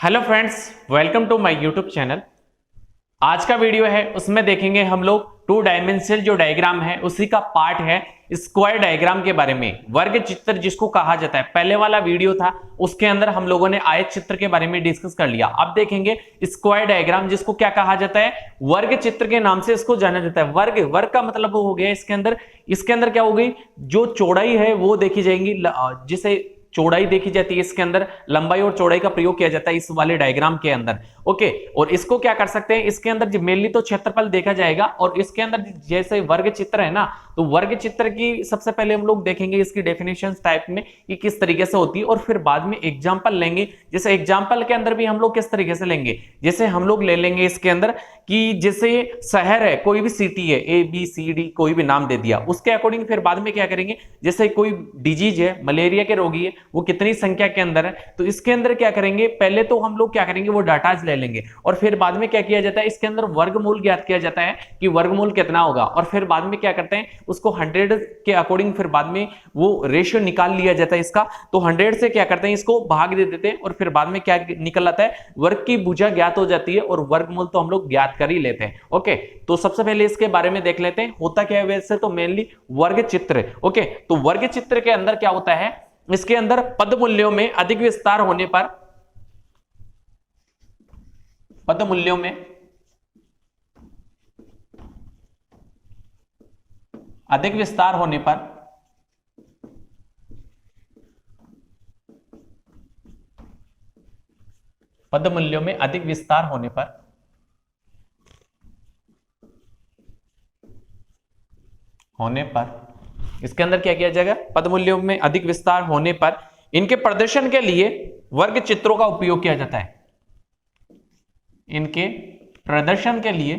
Hello friends, welcome to my YouTube channel. आज का video है उसमें देखेंगे हम लोग टू डायमेंशनल जो डायग्राम है उसी का पार्ट है स्क्वायर डायग्राम के बारे में, वर्ग चित्र जिसको कहा जाता है। पहले वाला वीडियो था उसके अंदर हम लोगों ने आयत चित्र के बारे में डिस्कस कर लिया। अब देखेंगे स्क्वायर डायग्राम जिसको क्या कहा जाता है, वर्ग चित्र के नाम से इसको जाना जाता है। वर्ग वर्ग का मतलब हो गया इसके अंदर क्या हो गई, जो चौड़ाई है वो देखी जाएगी, जिसे चौड़ाई देखी जाती है, इसके अंदर लंबाई और चौड़ाई का प्रयोग किया जाता है इस वाले डायग्राम के अंदर। ओके, और इसको क्या कर सकते हैं, इसके अंदर मेनली तो क्षेत्रफल देखा जाएगा और इसके अंदर जैसे वर्ग चित्र है ना, तो वर्ग चित्र की सबसे पहले हम लोग देखेंगे इसकी डेफिनेशन टाइप में कि किस तरीके से होती है और फिर बाद में एग्जांपल लेंगे। जैसे एग्जांपल के अंदर भी हम लोग किस तरीके से लेंगे, जैसे हम लोग ले लेंगे इसके अंदर कि जैसे शहर है, कोई भी सिटी है, ए बी सी डी कोई भी नाम दे दिया, उसके अकॉर्डिंग फिर बाद में क्या करेंगे, जैसे कोई डिजीज है, मलेरिया के रोगी है, वो कितनी संख्या के अंदर है, तो इसके अंदर क्या करेंगे, पहले तो हम लोग क्या करेंगे वो डाटाज ले लेंगे और फिर बाद में क्या किया जाता है, इसके अंदर वर्गमूल ज्ञात किया जाता है कि वर्गमूल कितना होगा और फिर बाद में क्या करते हैं उसको 100 के अकॉर्डिंग फिर बाद में वो रेशियो निकाल लिया जाता है इसका। तो 100 से क्या करते हैं इसको भाग दे देते हैं और फिर बाद में क्या निकल आता है, वर्ग की भुजा ज्ञात हो जाती है और वर्गमूल तो हम लोग ज्ञात कर ही लेते हैं। ओके, तो सबसे पहले इसके बारे में देख लेते हैं होता क्या है। वैसे तो मेनली वर्ग चित्र, ओके, तो वर्ग चित्र के अंदर क्या होता है, इसके अंदर पद मूल्यों में अधिक विस्तार होने पर, पद मूल्यों में अधिक विस्तार होने पर पद मूल्यों में अधिक विस्तार होने पर इसके अंदर क्या किया जाएगा, पद मूल्यों में अधिक विस्तार होने पर इनके प्रदर्शन के लिए वर्ग चित्रों का उपयोग किया जाता है। इनके प्रदर्शन के लिए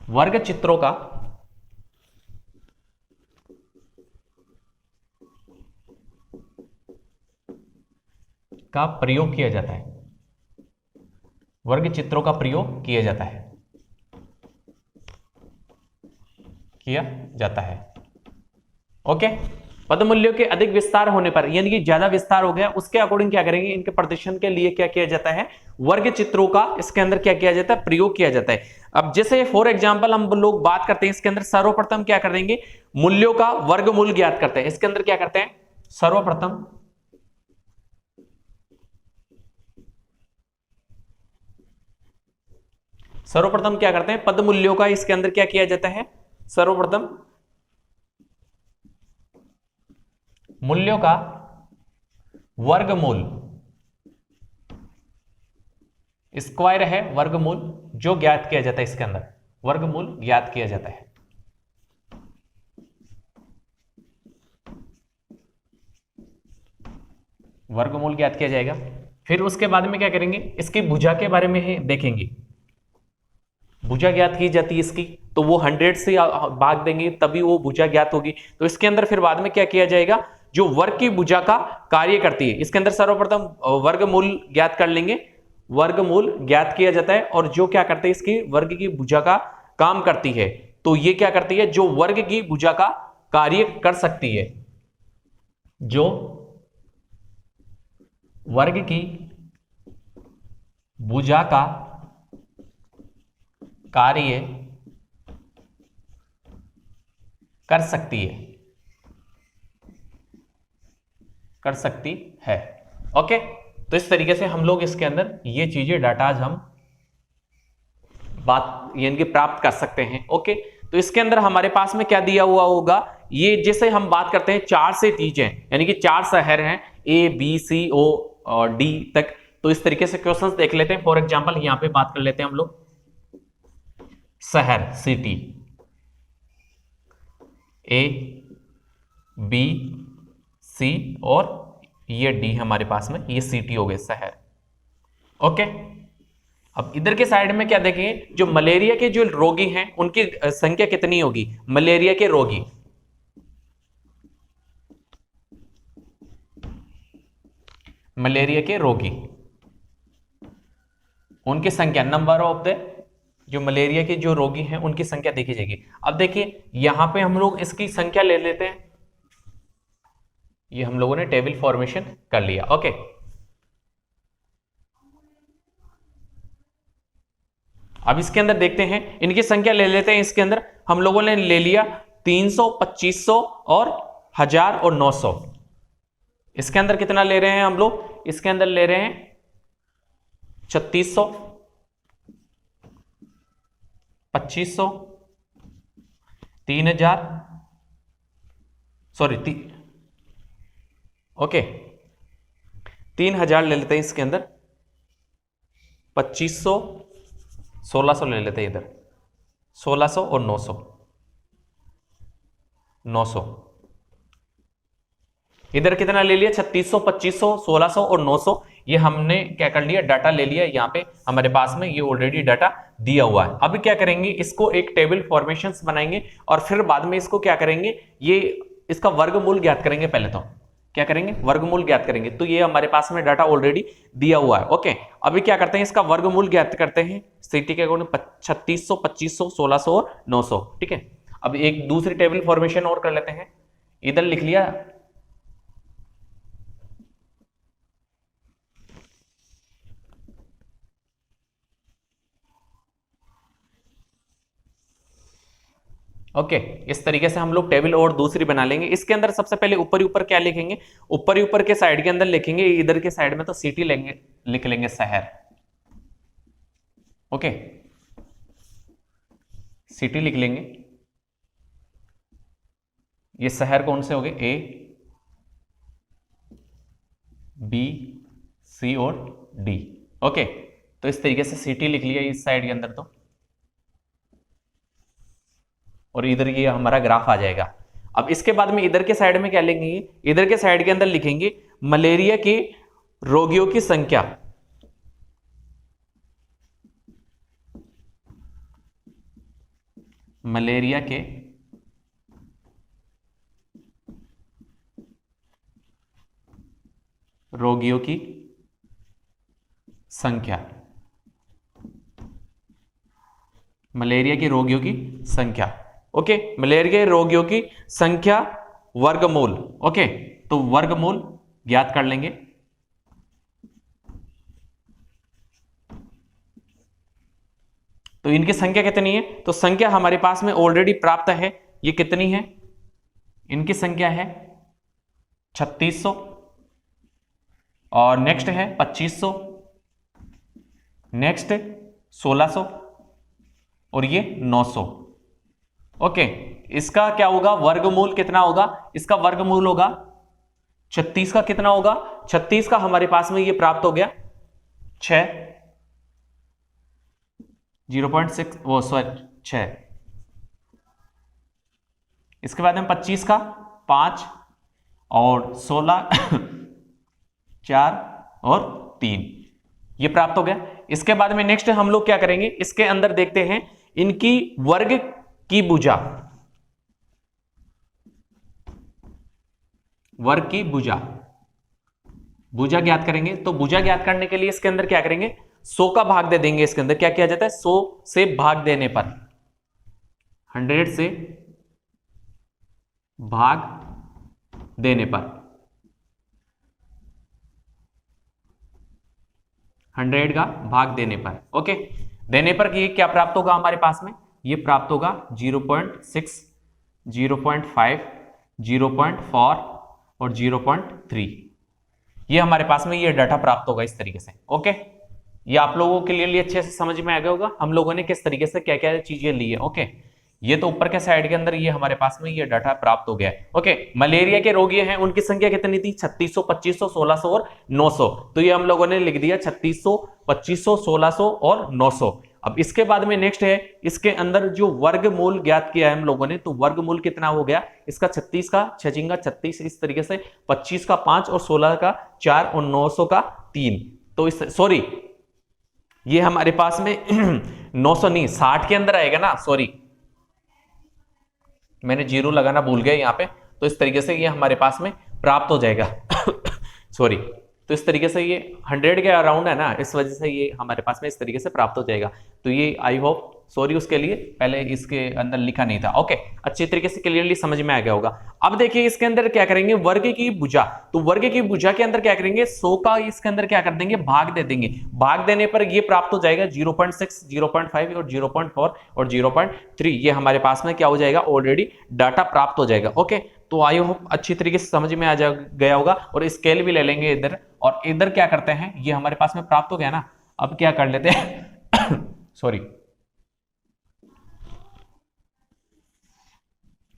वर्ग चित्रों का प्रयोग किया जाता है, वर्ग चित्रों का प्रयोग किया जाता है। ओके, पद मूल्यों के अधिक विस्तार होने पर यानी कि ज्यादा विस्तार हो गया, उसके अकॉर्डिंग क्या करेंगे, इनके प्रदर्शन के लिए क्या किया जाता है, वर्ग चित्रों का इसके अंदर क्या किया जाता है, प्रयोग किया जाता है। अब जैसे फॉर एग्जांपल हम लोग बात करते हैं, इसके अंदर सर्वप्रथम क्या करेंगे, मूल्यों का वर्गमूल ज्ञात करते हैं। इसके अंदर क्या करते हैं, सर्वप्रथम क्या करते हैं, पद मूल्यों का इसके अंदर क्या किया जाता है, सर्वप्रथम मूल्यों का वर्गमूल, स्क्वायर है वर्गमूल जो ज्ञात किया जाता है, इसके अंदर वर्गमूल ज्ञात किया जाता है। वर्गमूल ज्ञात किया जाएगा। फिर उसके बाद में क्या करेंगे, इसकी भुजा के बारे में ही देखेंगे। भुजा ज्ञात की जाती है इसकी, तो वो 100 से भाग देंगे तभी वो भुजा ज्ञात होगी। तो इसके अंदर फिर बाद में क्या किया जाएगा, जो वर्ग की भुजा का कार्य करती है, इसके अंदर सर्वप्रथम वर्गमूल ज्ञात कर लेंगे, वर्गमूल ज्ञात किया जाता है और जो क्या करते हैं इसकी वर्ग की भुजा का काम करती है, तो ये क्या करती है, जो वर्ग की भुजा का कार्य कर सकती है, जो वर्ग की भुजा का कार्य कर सकती है। ओके, तो इस तरीके से हम लोग इसके अंदर ये चीजें डाटाज हम बात यानी प्राप्त कर सकते हैं। ओके, तो इसके अंदर हमारे पास में क्या दिया हुआ होगा, ये जैसे हम बात करते हैं 4 से चीजें, यानी कि 4 शहर हैं ए बी सी ओ और डी तक, तो इस तरीके से क्वेश्चंस देख लेते हैं। फॉर एग्जांपल यहां पे बात कर लेते हैं हम लोग, शहर सिटी ए बी सी और ये डी हमारे पास में, ये सिटी हो गए शहर। ओके, अब इधर के साइड में क्या देखेंगे, जो मलेरिया के जो रोगी हैं उनकी संख्या कितनी होगी, मलेरिया के रोगी, उनकी संख्या, नंबर ऑफ द जो मलेरिया के जो रोगी हैं उनकी संख्या देखी जाएगी। अब देखिए यहां पे हम लोग इसकी संख्या ले लेते हैं, ये हम लोगों ने टेबल फॉर्मेशन कर लिया। ओके, अब इसके अंदर देखते हैं, इनकी संख्या ले लेते हैं। इसके अंदर हम लोगों ने ले लिया 300, 2500 और 1000 और 900। इसके अंदर कितना ले रहे हैं हम लोग? इसके अंदर ले रहे हैं 3600, 2500, 3000, सॉरी ओके 3000 ले लेते हैं इसके अंदर, 2500, 1600 ले लेते हैं इधर, 1600 और 900, 900 इधर कितना ले लिया? 3600, 2500, 1600 और 900। ये हमने क्या कर लिया? डाटा ले लिया। यहाँ पे हमारे पास में ये ऑलरेडी डाटा दिया हुआ है। अब क्या करेंगे? इसको एक टेबल फॉर्मेशंस बनाएंगे और फिर बाद में इसको क्या करेंगे? ये इसका वर्गमूल ज्ञात करेंगे। पहले तो क्या करेंगे? वर्गमूल ज्ञात करेंगे। तो ये हमारे पास में डाटा ऑलरेडी दिया हुआ है। ओके, अभी क्या करते हैं? इसका वर्गमूल ज्ञात करते हैं सिटी के अकॉर्डिंग। 3600, 2500, 1600 और 900। ठीक है, अब एक दूसरी टेबल फॉर्मेशन और कर लेते हैं। इधर लिख लिया ओके इस तरीके से हम लोग टेबल और दूसरी बना लेंगे। इसके अंदर सबसे पहले ऊपर ऊपर क्या लिखेंगे? ऊपर ऊपर के साइड के अंदर लिखेंगे, इधर के साइड में तो सिटी लेंगे, लिख लेंगे शहर। ओके, सिटी लिख लेंगे। ये शहर कौन से हो गए? ए, बी, सी और डी। ओके, तो इस तरीके से सिटी लिख लिया इस साइड के अंदर तो, और इधर ये हमारा ग्राफ आ जाएगा। अब इसके बाद में इधर के साइड में क्या लिखेंगे? इधर के साइड के अंदर लिखेंगे मलेरिया के रोगियों की संख्या। मलेरिया के रोगियों की संख्या, मलेरिया के रोगियों की संख्या। ओके, मलेरिया के रोगियों की संख्या वर्गमूल। ओके, तो वर्गमूल ज्ञात कर लेंगे। तो इनकी संख्या कितनी है? तो संख्या हमारे पास में ऑलरेडी प्राप्त है। ये कितनी है? इनकी संख्या है 3600 और नेक्स्ट है 2500, नेक्स्ट 1600 और ये 900। ओके, इसका क्या होगा? वर्गमूल कितना होगा? इसका वर्गमूल होगा 36 का कितना होगा? 36 का हमारे पास में ये प्राप्त हो गया 6, 0.6 वो सॉरी 6। इसके बाद में 25 का 5 और 16 4 और 3 ये प्राप्त हो गया। इसके बाद में नेक्स्ट हम लोग क्या करेंगे? इसके अंदर देखते हैं इनकी वर्ग की भुजा, वर्ग की भुजा, भुजा ज्ञात करेंगे। तो भुजा ज्ञात करने के लिए इसके अंदर क्या करेंगे? 100 का भाग दे देंगे। इसके अंदर क्या किया जाता है? 100 से भाग देने पर, 100 से भाग देने पर, 100 का भाग देने पर। ओके, देने पर ये क्या प्राप्त होगा हमारे पास में? ये प्राप्त होगा 0.6, 0.5, 0.4 और 0.3। ये हमारे पास में ये डाटा प्राप्त होगा इस तरीके से। ओके, ये आप लोगों के लिए अच्छे से समझ में आ गया होगा हम लोगों ने किस तरीके से क्या क्या चीजें ली है। ओके, ये तो ऊपर के साइड के अंदर ये हमारे पास में ये डाटा प्राप्त हो गया है। ओके, मलेरिया के रोगी हैं, उनकी संख्या कितनी थी? 3600, 2500, 1600 और 900। तो ये हम लोगों ने लिख दिया 3600, 2500, 1600 और 900। अब इसके बाद में नेक्स्ट है, इसके अंदर जो वर्गमूल ज्ञात किया है हम लोगों ने, तो वर्गमूल कितना हो गया? इसका 36 का 6 36, इस तरीके से 25 का 5 और 16 का 4 और 900 का 3। तो इस सॉरी ये हमारे पास में 900 नहीं 60 के अंदर आएगा ना, सॉरी मैंने जीरो लगाना भूल गया यहाँ पे। तो इस तरीके से ये हमारे पास में प्राप्त हो जाएगा सॉरी, तो इस तरीके से ये 100 के अराउंड है ना, इस वजह से ये हमारे पास में इस तरीके से प्राप्त हो जाएगा। तो ये आई होप सॉरी उसके लिए, पहले इसके अंदर लिखा नहीं था। ओके, अच्छी तरीके से क्लियरली समझ में आ गया होगा। अब देखिए इसके अंदर क्या करेंगे, वर्ग की भुजा, तो वर्ग की भुजा के अंदर क्या करेंगे, 100 का इसके अंदर क्या कर देंगे, भाग दे देंगे। भाग देने पर ये प्राप्त हो जाएगा 0.6, 0.5 और 0.4 और 0.3। ये हमारे पास में क्या हो जाएगा, ऑलरेडी डाटा प्राप्त हो जाएगा। ओके, तो आई होप अच्छी तरीके से समझ में आ गया होगा। और स्केल भी ले लेंगे इधर, और इधर क्या करते हैं, ये हमारे पास में प्राप्त हो गया ना। अब क्या कर लेते हैं सॉरी,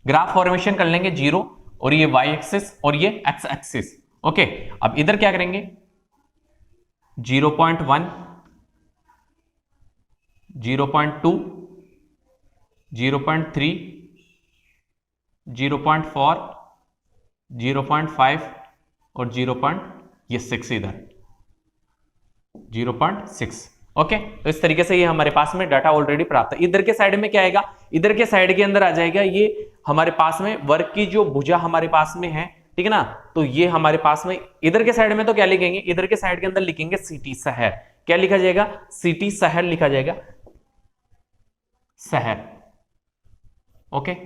ग्राफ फॉर्मेशन कर लेंगे 0, और ये y एक्सिस और ये x एक्सिस। ओके, अब इधर क्या करेंगे, 0.1, 0.2, 0.3, 0.4, 0.5 और 0.6 इधर 0.6। ओके, तो इस तरीके से ये हमारे पास में डाटा ऑलरेडी प्राप्त है। इधर के साइड में क्या आएगा, इधर के साइड के अंदर आ जाएगा ये हमारे पास में वर्ग की जो भुजा हमारे पास में है, ठीक है ना। तो ये हमारे पास में इधर के साइड में तो क्या लिखेंगे, इधर के साइड के अंदर लिखेंगे सिटी शहर। क्या लिखा जाएगा, सिटी शहर लिखा जाएगा, शहर। ओके,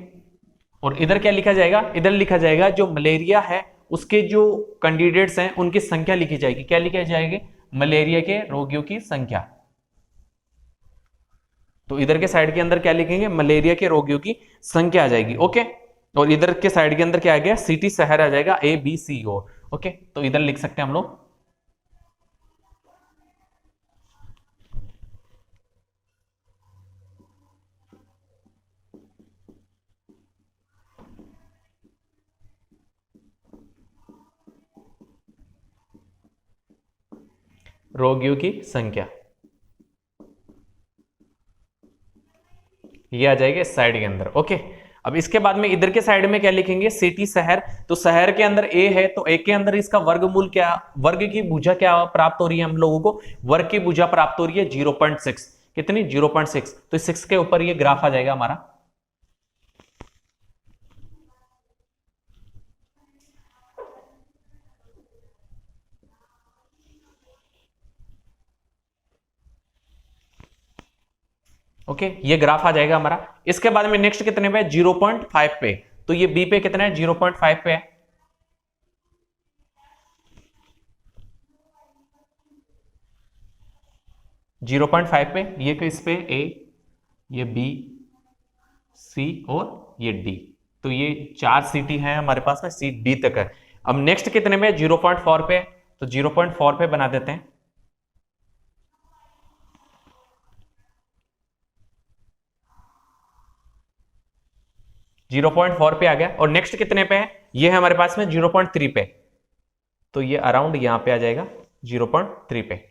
और इधर क्या लिखा जाएगा, इधर लिखा जाएगा जो मलेरिया है उसके जो कैंडिडेट्स हैं उनकी संख्या लिखी जाएगी। क्या लिखा जाएगी, मलेरिया के रोगियों की संख्या। तो इधर के साइड के अंदर क्या लिखेंगे, मलेरिया के रोगियों की संख्या आ जाएगी। ओके, और इधर के साइड के अंदर क्या आ गया, सिटी शहर आ जाएगा, ABCO। ओके, तो इधर लिख सकते हैं हम लोग, रोगियों की संख्या, ये आ जाएगा इस साइड के अंदर। ओके, अब इसके बाद में इधर के साइड में क्या लिखेंगे, सिटी शहर। तो शहर के अंदर A है, तो A के अंदर इसका वर्गमूल क्या, वर्ग की भुजा क्या प्राप्त हो रही है हम लोगों को, वर्ग की भुजा प्राप्त हो रही है 0.6। कितनी, 0.6। तो 6 के ऊपर ये ग्राफ आ जाएगा हमारा। ओके, ये ग्राफ आ जाएगा हमारा। इसके बाद में नेक्स्ट कितने पे, 0.5 पे। तो ये बी पे कितना है, 0.5 पे है। जीरो पॉइंट 5 पे, ये किस पे, ए, ये बी, सी और ये डी। तो ये 4 सिटी है हमारे पास में, सी डी तक है। अब नेक्स्ट कितने में, 0.4 पे। तो 0.4 पे बना देते हैं। जीरो 0.4 पे आ गया। और नेक्स्ट कितने पे है, ये है हमारे पास में 0.3 पे। तो ये अराउंड यहां पे आ जाएगा 0.3 पे।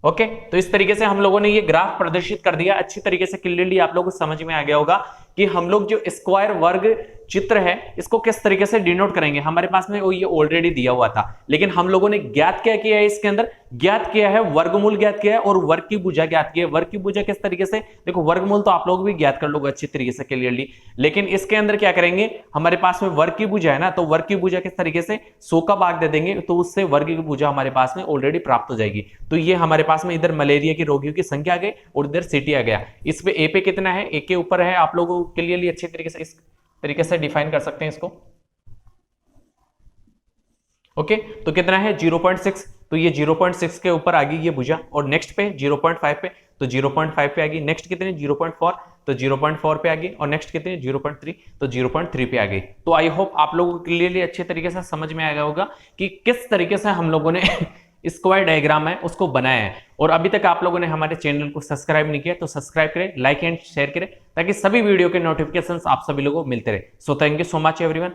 ओके, तो इस तरीके से हम लोगों ने ये ग्राफ प्रदर्शित कर दिया। अच्छी तरीके से क्लियरली आप लोगों को समझ में आ गया होगा कि हम लोग जो स्क्वायर वर्ग चित्र है इसको किस तरीके से डिनोट करेंगे। हमारे पास में वो ये ऑलरेडी दिया हुआ था, लेकिन हम लोगों ने ज्ञात क्या किया है, इसके अंदर ज्ञात किया है वर्गमूल ज्ञात किया है और वर्ग की भुजा ज्ञात की है। वर्ग की भुजा किस तरीके से, देखो वर्गमूल तो आप लोग भी ज्ञात कर लोगे अच्छी तरीके से क्लियरली, लेकिन इसके अंदर क्या करेंगे, हमारे पास में वर्ग की भुजा है ना, तो वर्ग की भुजा किस तरीके से 100 का भाग दे देंगे, तो उससे वर्ग की भुजा हमारे पास में ऑलरेडी प्राप्त हो जाएगी। तो ये हमारे पास में इधर मलेरिया के रोगियों की संख्या आ गई और इधर सिटी आ गया। इस पे ए पे कितना है, ए के ऊपर है। आप लोगों के लिए अच्छी तरीके से इस तरीके से डिफाइन कर सकते हैं इसको। ओके, तो कितना है 0.6। तो ये 0.6 के ऊपर आ गई ये भुजा। और नेक्स्ट पे 0.5 पे, तो 0.5 पे आ गई। नेक्स्ट कितने 0.4, तो 0.4 पे आ गई। और नेक्स्ट कितने 0.3, तो 0.3 पे आ गई। तो आई होप आप लोगों के लिए अच्छे तरीके से समझ में आ गया होगा कि किस तरीके से हम लोगों ने स्क्वायर डायग्राम है उसको बनाया है। और अभी तक आप लोगों ने हमारे चैनल को सब्सक्राइब नहीं किया तो सब्सक्राइब करें, लाइक एंड शेयर करें, ताकि सभी वीडियो के नोटिफिकेशंस आप सभी लोगों को मिलते रहे। So thank you so much everyone.